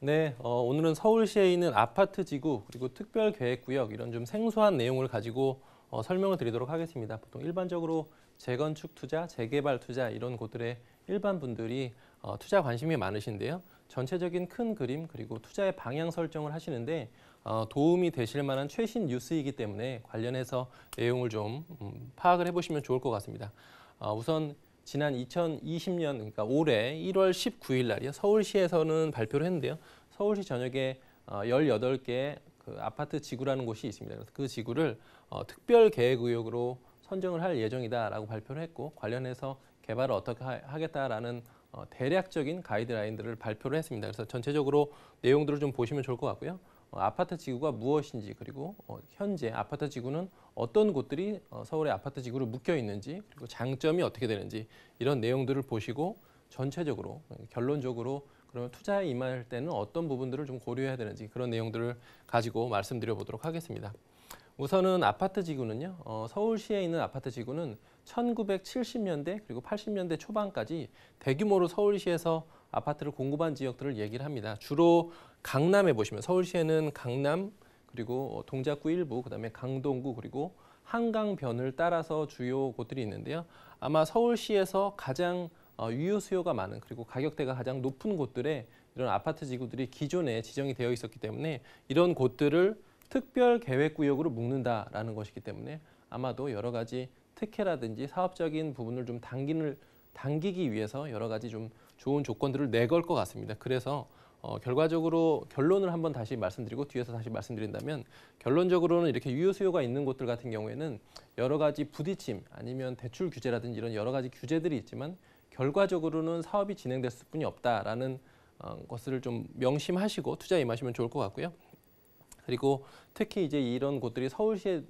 네, 오늘은 서울시에 있는 아파트 지구 그리고 특별계획구역 이런 좀 생소한 내용을 가지고 설명을 드리도록 하겠습니다. 보통 일반적으로 재건축 투자, 재개발 투자 이런 곳들의 일반 분들이 투자 관심이 많으신데요. 전체적인 큰 그림 그리고 투자의 방향 설정을 하시는데 도움이 되실 만한 최신 뉴스이기 때문에 관련해서 내용을 좀 파악을 해보시면 좋을 것 같습니다. 우선 지난 2020년, 그러니까 올해 1월 19일 날이요. 서울시에서는 발표를 했는데요. 서울시 전역에 18개 그 아파트 지구라는 곳이 있습니다. 그래서 그 지구를 특별계획구역으로 선정을 할 예정이다라고 발표를 했고, 관련해서 개발을 어떻게 하겠다라는 대략적인 가이드라인들을 발표를 했습니다. 그래서 전체적으로 내용들을 좀 보시면 좋을 것 같고요. 아파트 지구가 무엇인지, 그리고 현재 아파트 지구는 어떤 곳들이 서울의 아파트 지구로 묶여 있는지, 그리고 장점이 어떻게 되는지 이런 내용들을 보시고 전체적으로 결론적으로 그러면 투자에 임할 때는 어떤 부분들을 좀 고려해야 되는지 그런 내용들을 가지고 말씀드려 보도록 하겠습니다. 우선은 아파트 지구는요. 서울시에 있는 아파트 지구는 1970년대 그리고 80년대 초반까지 대규모로 서울시에서 아파트를 공급한 지역들을 얘기를 합니다. 주로 강남에 보시면 서울시에는 강남 그리고 동작구 일부, 그다음에 강동구 그리고 한강변을 따라서 주요 곳들이 있는데요. 아마 서울시에서 가장 유효 수요가 많은 그리고 가격대가 가장 높은 곳들에 이런 아파트 지구들이 기존에 지정이 되어 있었기 때문에 이런 곳들을 특별계획구역으로 묶는다라는 것이기 때문에 아마도 여러 가지 특혜라든지 사업적인 부분을 좀 당기기 위해서 여러 가지 좀 좋은 조건들을 내걸 것 같습니다. 그래서 결과적으로 결론을 한번 다시 말씀드리고 뒤에서 다시 말씀드린다면 결론적으로는 이렇게 유효 수요가 있는 곳들 같은 경우에는 여러 가지 부딪힘 아니면 대출 규제라든지 이런 여러 가지 규제들이 있지만 결과적으로는 사업이 진행됐을 뿐이 없다라는 것을 좀 명심하시고 투자에 임하시면 좋을 것 같고요. 그리고 특히 이제 이런 곳들이 서울시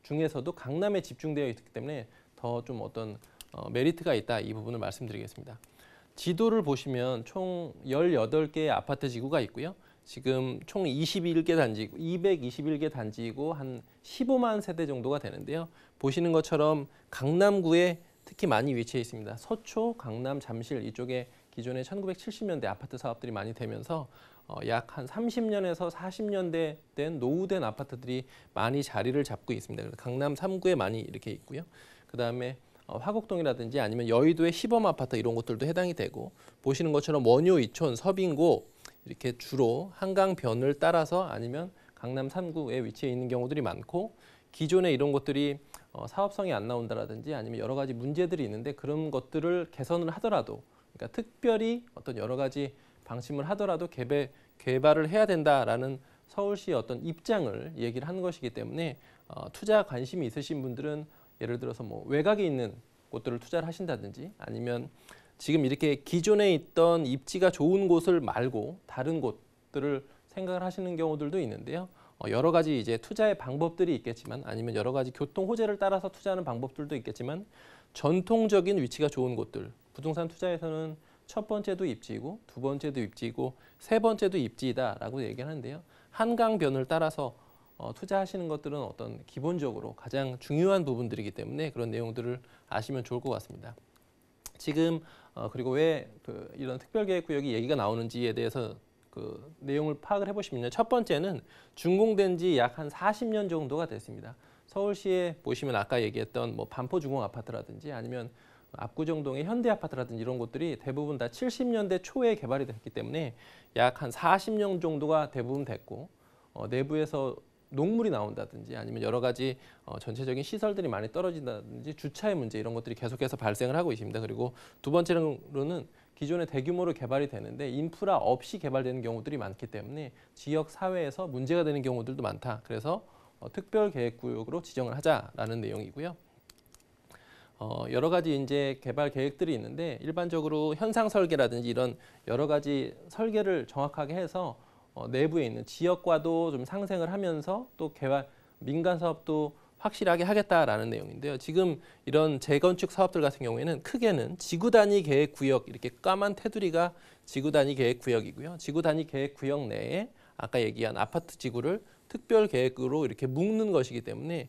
중에서도 강남에 집중되어 있기 때문에 더 좀 어떤 메리트가 있다 이 부분을 말씀드리겠습니다. 지도를 보시면 총 18개의 아파트 지구가 있고요. 지금 총 21개 단지고 221개 단지이고 한 15만 세대 정도가 되는데요. 보시는 것처럼 강남구에 특히 많이 위치해 있습니다. 서초, 강남, 잠실 이쪽에 기존에 1970년대 아파트 사업들이 많이 되면서 약 한 30년에서 40년대 된 노후된 아파트들이 많이 자리를 잡고 있습니다. 그래서 강남 3구에 많이 이렇게 있고요. 그다음에 화곡동이라든지 아니면 여의도의 시범 아파트 이런 것들도 해당이 되고 보시는 것처럼 원효, 이촌, 서빙고 이렇게 주로 한강변을 따라서 아니면 강남 3구에 위치해 있는 경우들이 많고 기존에 이런 것들이 사업성이 안 나온다라든지 아니면 여러 가지 문제들이 있는데 그런 것들을 개선을 하더라도 그러니까 특별히 어떤 여러 가지 방침을 하더라도 개발을 해야 된다라는 서울시의 어떤 입장을 얘기를 하는 것이기 때문에 투자 관심이 있으신 분들은 예를 들어서 뭐 외곽에 있는 곳들을 투자를 하신다든지 아니면 지금 이렇게 기존에 있던 입지가 좋은 곳을 말고 다른 곳들을 생각을 하시는 경우들도 있는데요. 여러 가지 이제 투자의 방법들이 있겠지만 아니면 여러 가지 교통 호재를 따라서 투자하는 방법들도 있겠지만 전통적인 위치가 좋은 곳들 부동산 투자에서는 첫 번째도 입지이고 두 번째도 입지이고 세 번째도 입지이다라고 얘기하는데요. 한강변을 따라서 투자하시는 것들은 어떤 기본적으로 가장 중요한 부분들이기 때문에 그런 내용들을 아시면 좋을 것 같습니다. 지금 그리고 왜 이런 특별계획구역이 얘기가 나오는지에 대해서 그 내용을 파악을 해보시면요. 첫 번째는 준공된 지 약 한 40년 정도가 됐습니다. 서울시에 보시면 아까 얘기했던 뭐 반포주공 아파트라든지 아니면 압구정동의 현대아파트라든지 이런 곳들이 대부분 다 70년대 초에 개발이 됐기 때문에 약 한 40년 정도가 대부분 됐고 내부에서 녹물이 나온다든지 아니면 여러 가지 전체적인 시설들이 많이 떨어진다든지 주차의 문제 이런 것들이 계속해서 발생을 하고 있습니다. 그리고 두 번째로는 기존에 대규모로 개발이 되는데 인프라 없이 개발되는 경우들이 많기 때문에 지역 사회에서 문제가 되는 경우들도 많다. 그래서 특별계획구역으로 지정을 하자라는 내용이고요. 여러 가지 이제 개발 계획들이 있는데 일반적으로 현상 설계라든지 이런 여러 가지 설계를 정확하게 해서 내부에 있는 지역과도 좀 상생을 하면서 또 개발 민간 사업도 확실하게 하겠다라는 내용인데요. 지금 이런 재건축 사업들 같은 경우에는 크게는 지구 단위 계획 구역 이렇게 까만 테두리가 지구 단위 계획 구역이고요. 지구 단위 계획 구역 내에 아까 얘기한 아파트 지구를 특별 계획으로 이렇게 묶는 것이기 때문에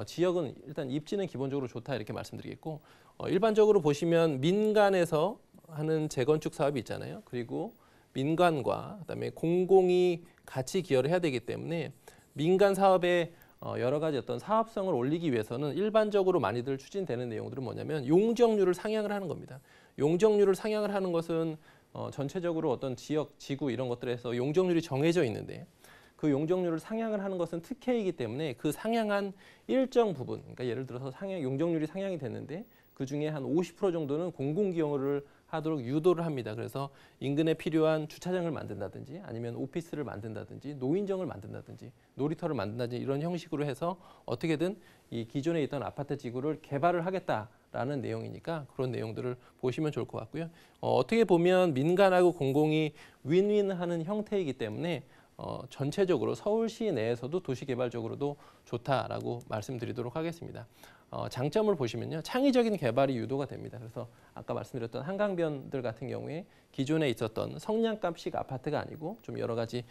지역은 일단 입지는 기본적으로 좋다 이렇게 말씀드리겠고 일반적으로 보시면 민간에서 하는 재건축 사업이 있잖아요. 그리고 민간과 그다음에 공공이 같이 기여를 해야 되기 때문에 민간 사업에 여러 가지 어떤 사업성을 올리기 위해서는 일반적으로 많이들 추진되는 내용들은 뭐냐면 용적률을 상향을 하는 겁니다. 용적률을 상향을 하는 것은 전체적으로 어떤 지역, 지구 이런 것들에서 용적률이 정해져 있는데 그 용적률을 상향을 하는 것은 특혜이기 때문에 그 상향한 일정 부분, 그러니까 예를 들어서 용적률이 상향이 됐는데 그 중에 한 50% 정도는 공공기여를 하도록 유도를 합니다. 그래서 인근에 필요한 주차장을 만든다든지 아니면 오피스를 만든다든지 노인정을 만든다든지 놀이터를 만든다든지 이런 형식으로 해서 어떻게든 이 기존에 있던 아파트 지구를 개발을 하겠다라는 내용이니까 그런 내용들을 보시면 좋을 것 같고요. 어떻게 보면 민간하고 공공이 윈윈하는 형태이기 때문에 전체적으로 서울시 내에서도 도시개발적으로도 좋다라고 말씀드리도록 하겠습니다. 장점을 보시면요. 창의적인 개발이 유도가 됩니다. 그래서 아까 말씀드렸던 한강변들 같은 경우에 기존에 있었던 성냥갑식 아파트가 아니고 좀 여러 가지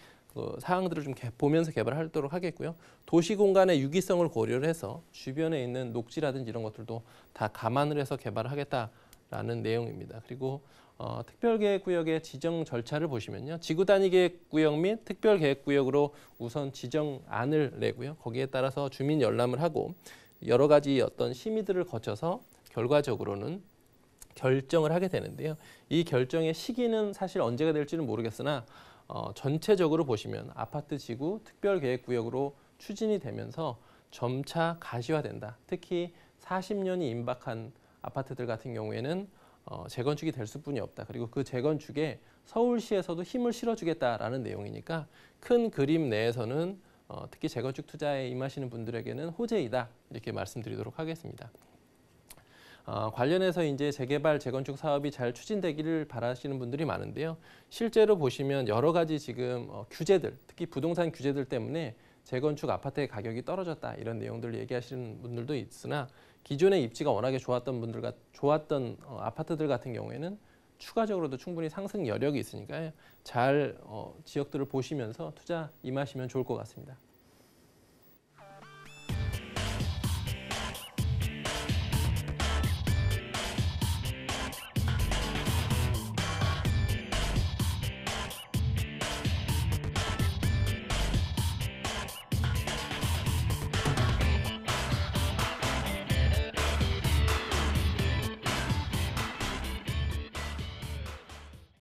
사항들을 좀 보면서 개발하도록 하겠고요. 도시 공간의 유기성을 고려를 해서 주변에 있는 녹지라든지 이런 것들도 다 감안을 해서 개발을 하겠다라는 내용입니다. 그리고 특별계획구역의 지정 절차를 보시면요. 지구단위계획구역 및 특별계획구역으로 우선 지정안을 내고요. 거기에 따라서 주민 열람을 하고 여러 가지 어떤 심의들을 거쳐서 결과적으로는 결정을 하게 되는데요. 이 결정의 시기는 사실 언제가 될지는 모르겠으나 전체적으로 보시면 아파트 지구 특별계획구역으로 추진이 되면서 점차 가시화된다. 특히 40년이 임박한 아파트들 같은 경우에는 재건축이 될 수뿐이 없다. 그리고 그 재건축에 서울시에서도 힘을 실어주겠다라는 내용이니까 큰 그림 내에서는 특히 재건축 투자에 임하시는 분들에게는 호재이다. 이렇게 말씀드리도록 하겠습니다. 관련해서 이제 재개발, 재건축 사업이 잘 추진되기를 바라시는 분들이 많은데요. 실제로 보시면 여러 가지 지금 규제들, 특히 부동산 규제들 때문에 재건축 아파트의 가격이 떨어졌다 이런 내용들을 얘기하시는 분들도 있으나 기존의 입지가 워낙에 좋았던 아파트들 같은 경우에는 추가적으로도 충분히 상승 여력이 있으니까요. 잘 지역들을 보시면서 투자 임하시면 좋을 것 같습니다.